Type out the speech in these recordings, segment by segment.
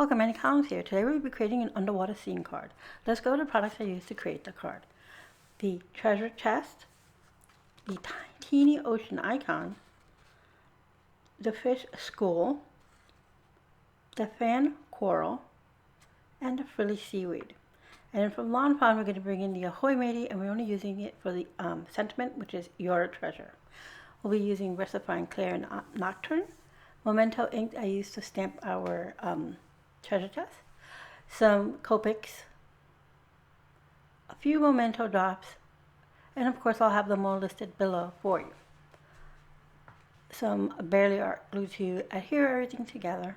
Welcome, Manny Collins here. Today we'll be creating an underwater scene card. Let's go to the products I used to create the card. The treasure chest, the teeny ocean icon, the fish school, the fan coral, and the frilly seaweed. And then from Lawn Fawn we're going to bring in the Ahoy Matey, and we're only using it for the sentiment, which is your treasure. We'll be using VersaFine, Clair, and Nocturne. Memento ink I used to stamp our treasure chest, some Copics, a few Memento drops, and of course I'll have them all listed below for you. Some barely art glue to adhere everything together,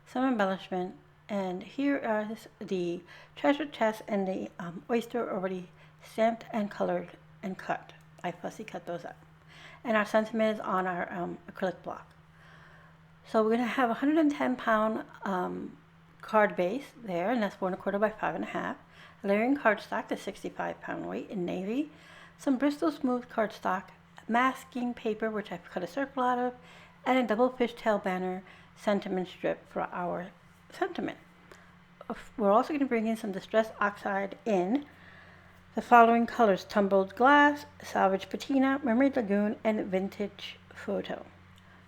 some embellishment, and here are the treasure chest and the oyster already stamped and colored and cut. I fussy cut those up. And our sentiment is on our acrylic block. So we're going to have a 110-pound card base there, and that's 4 1/4 by 5 1/2. Layering cardstock to 65-pound weight in navy. Some Bristol smooth cardstock, masking paper, which I've cut a circle out of, and a double fishtail banner sentiment strip for our sentiment. We're also going to bring in some distressed oxide in the following colors: Tumbled glass, Salvaged patina, Mermaid lagoon, and vintage photo.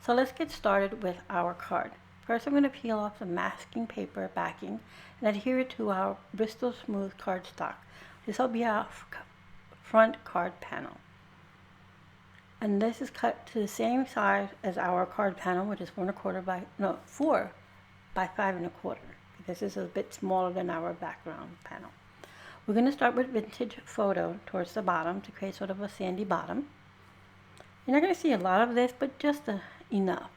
So let's get started with our card. First I'm going to peel off the masking paper backing and adhere it to our Bristol smooth cardstock. This will be our front card panel. And this is cut to the same size as our card panel, which is 4 by 5 1/4. This is a bit smaller than our background panel. We're going to start with vintage photo towards the bottom to create sort of a sandy bottom. You're not going to see a lot of this, but just enough.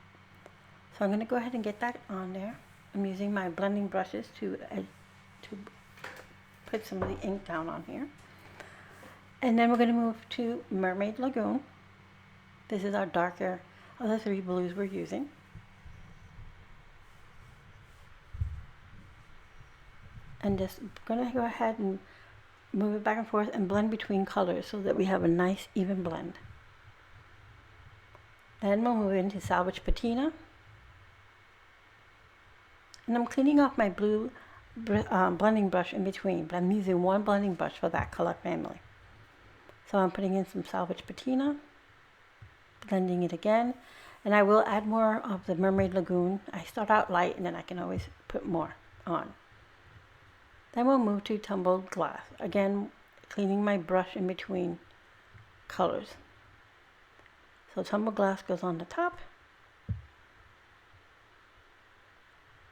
So I'm going to go ahead and get that on there. I'm using my blending brushes to put some of the ink down on here. And then we're going to move to Mermaid Lagoon. This is our darker of the 3 blues we're using. And just going to go ahead and move it back and forth and blend between colors so that we have a nice even blend. Then we'll move into Salvaged patina. And I'm cleaning off my blue blending brush in between, but I'm using one blending brush for that color family. So I'm putting in some Salvaged patina, blending it again, and I will add more of the Mermaid Lagoon. I start out light and then I can always put more on. Then we'll move to Tumbled glass. Again, cleaning my brush in between colors. So Tumbled glass goes on the top.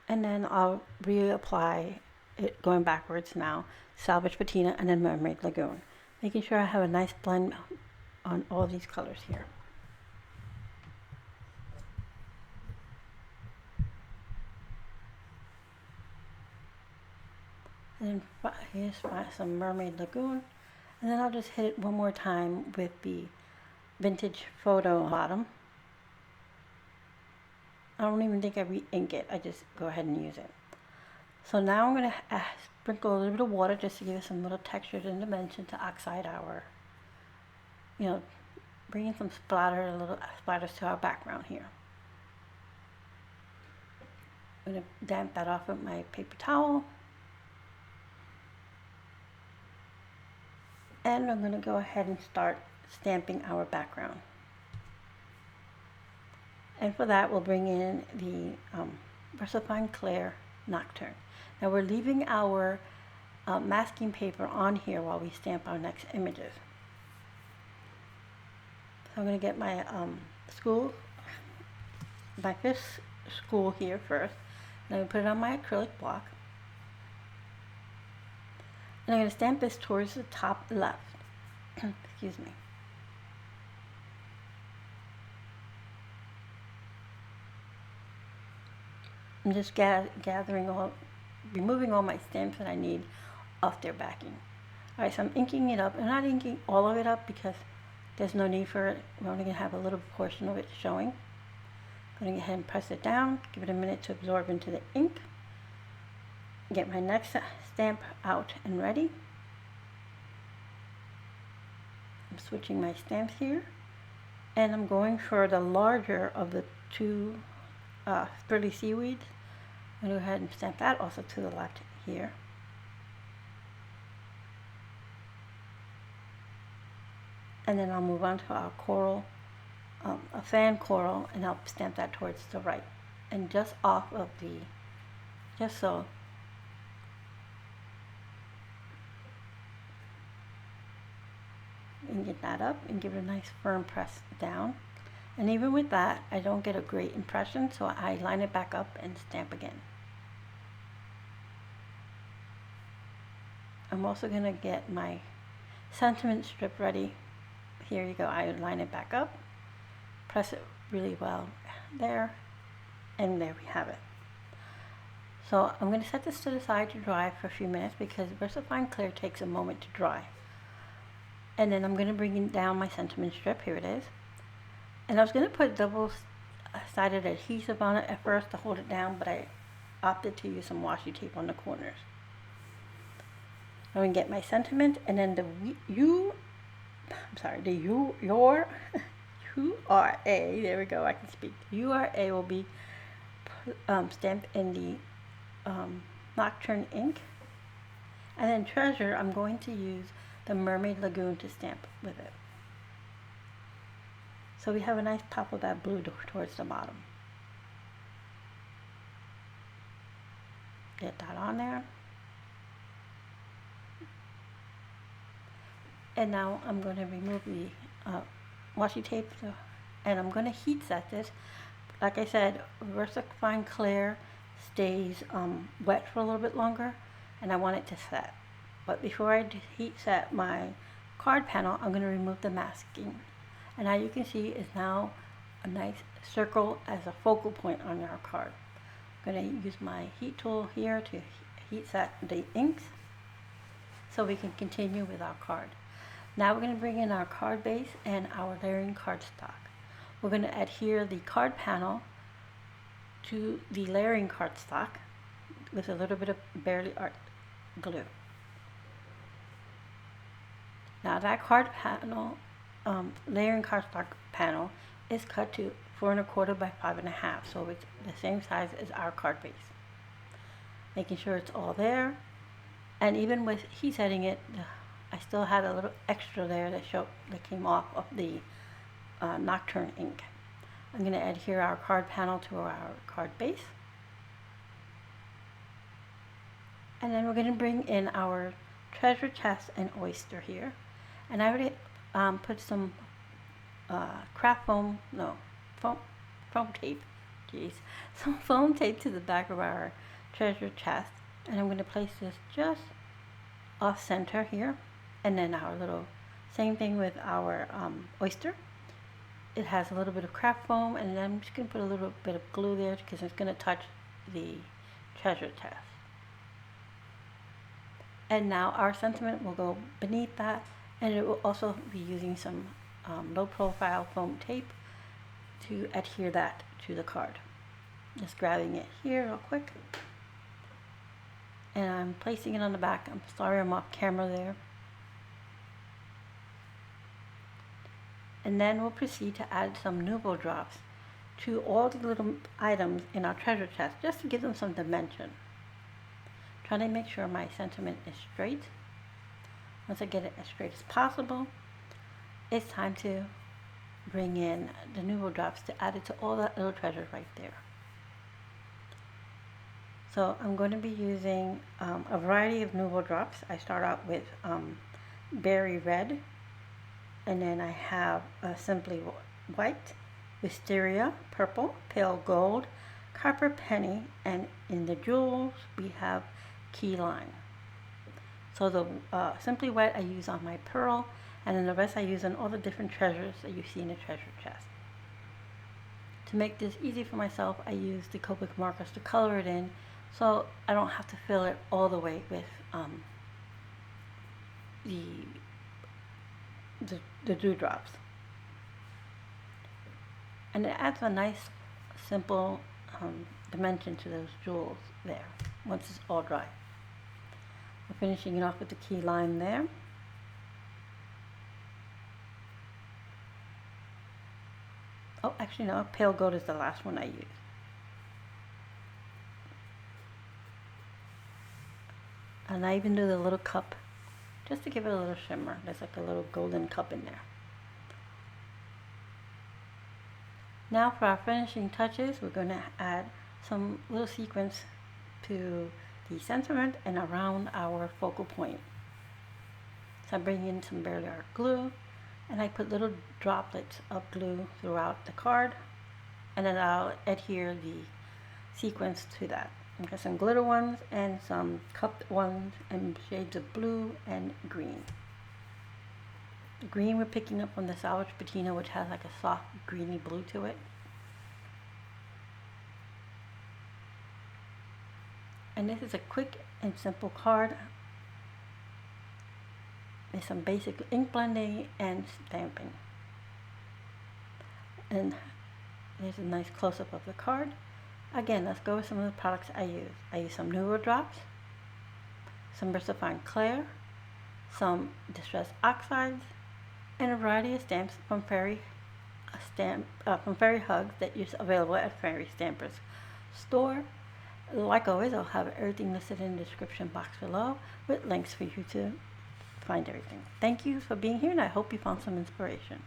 And then I'll reapply it going backwards now. Salvaged patina and then Mermaid Lagoon. Making sure I have a nice blend on all these colors here. And then here's some Mermaid Lagoon. And then I'll just hit it one more time with the vintage photo bottom. I don't even think I re-ink it. I just go ahead and use it. So now I'm going to sprinkle a little bit of water just to give it some little texture and dimension to oxide our, bringing some little splatters to our background here. I'm going to damp that off with my paper towel. And I'm going to go ahead and start stamping our background. And for that we'll bring in the VersaFine Clair Nocturne. Now we're leaving our masking paper on here while we stamp our next images. So I'm going to get my fish school here first. And I'm going to put it on my acrylic block. And I'm going to stamp this towards the top left. Excuse me. I'm just removing all my stamps that I need off their backing. Alright, so I'm inking it up. I'm not inking all of it up because there's no need for it. We're only going to have a little portion of it showing. I'm going to go ahead and press it down, give it a minute to absorb into the ink. Get my next stamp out and ready. I'm switching my stamps here. And I'm going for the larger of the 2 Frilly Seaweed. I'm going to go ahead and stamp that also to the left here. And then I'll move on to our coral, a fan coral, and I'll stamp that towards the right. And just off of the, just so. And get that up and give it a nice firm press down. And even with that, I don't get a great impression, so I line it back up and stamp again. I'm also going to get my sentiment strip ready. Here you go, I line it back up, press it really well there, and there we have it. So I'm going to set this to the side to dry for a few minutes because VersaFine Clair takes a moment to dry. And then I'm going to bring down my sentiment strip, here it is. And I was going to put double-sided adhesive on it at first to hold it down, but I opted to use some washi tape on the corners. I'm going to get my sentiment, and then the URA, there we go, I can speak. URA will be stamped in the Nocturne ink. And then Treasure, I'm going to use the Mermaid Lagoon to stamp with it. So we have a nice pop of that blue towards the bottom. Get that on there. And now I'm going to remove the washi tape, and I'm going to heat set this. Like I said, VersaFine Clair stays wet for a little bit longer, and I want it to set. But before I heat set my card panel, I'm going to remove the masking. And now you can see it's now a nice circle as a focal point on our card. I'm going to use my heat tool here to heat set the inks so we can continue with our card. Now we're going to bring in our card base and our layering cardstock. We're going to adhere the card panel to the layering cardstock with a little bit of Barely Art glue. Now that card panel, layering cardstock panel is cut to 4 1/4 by 5 1/2, so it's the same size as our card base. Making sure it's all there, and even with heat setting it, I still had a little extra there that came off of the Nocturne ink. I'm going to adhere our card panel to our card base. And then we're going to bring in our treasure chest and oyster here. And I already put some foam tape, some foam tape to the back of our treasure chest. And I'm going to place this just off center here. And then our little, same thing with our oyster. It has a little bit of craft foam, and then I'm just going to put a little bit of glue there because it's going to touch the treasure chest. And now our sentiment will go beneath that, and it will also be using some low profile foam tape to adhere that to the card. Just grabbing it here real quick. And I'm placing it on the back. I'm sorry I'm off camera there. And then we'll proceed to add some Nuvo drops to all the little items in our treasure chest, just to give them some dimension. Trying to make sure my sentiment is straight. Once I get it as straight as possible, it's time to bring in the Nuvo drops to add it to all that little treasure right there. So I'm going to be using a variety of Nuvo drops. I start out with Berry Red, and then I have Simply White, Wisteria, Purple, Pale Gold, Copper Penny, and in the jewels we have Key Lime. So the Simply White I use on my pearl, and then the rest I use on all the different treasures that you see in the treasure chest. To make this easy for myself, I use the Copic markers to color it in, so I don't have to fill it all the way with the dewdrops. And it adds a nice, simple dimension to those jewels there, once it's all dry. We're finishing it off with the Key Lime there. Oh, actually no, Pale Gold is the last one I use. And I even do the little cup just to give it a little shimmer. There's like a little golden cup in there. Now for our finishing touches, we're going to add some little sequins to the sentiment and around our focal point. So I bring in some Barely Art glue, and I put little droplets of glue throughout the card, and then I'll adhere the sequins to that. I've got some glitter ones and some cupped ones in shades of blue and green. The green we're picking up from the Salvaged Patina, which has like a soft greeny blue to it. And this is a quick and simple card. There's some basic ink blending and stamping. And there's a nice close-up of the card. Again, let's go with some of the products I use. I use some Nuvo drops, some VersaFine Clair, some distressed oxides, and a variety of stamps from Fairy Hugs that is available at Fairy Stampers store. Like always, I'll have everything listed in the description box below with links for you to find everything. Thank you for being here, and I hope you found some inspiration.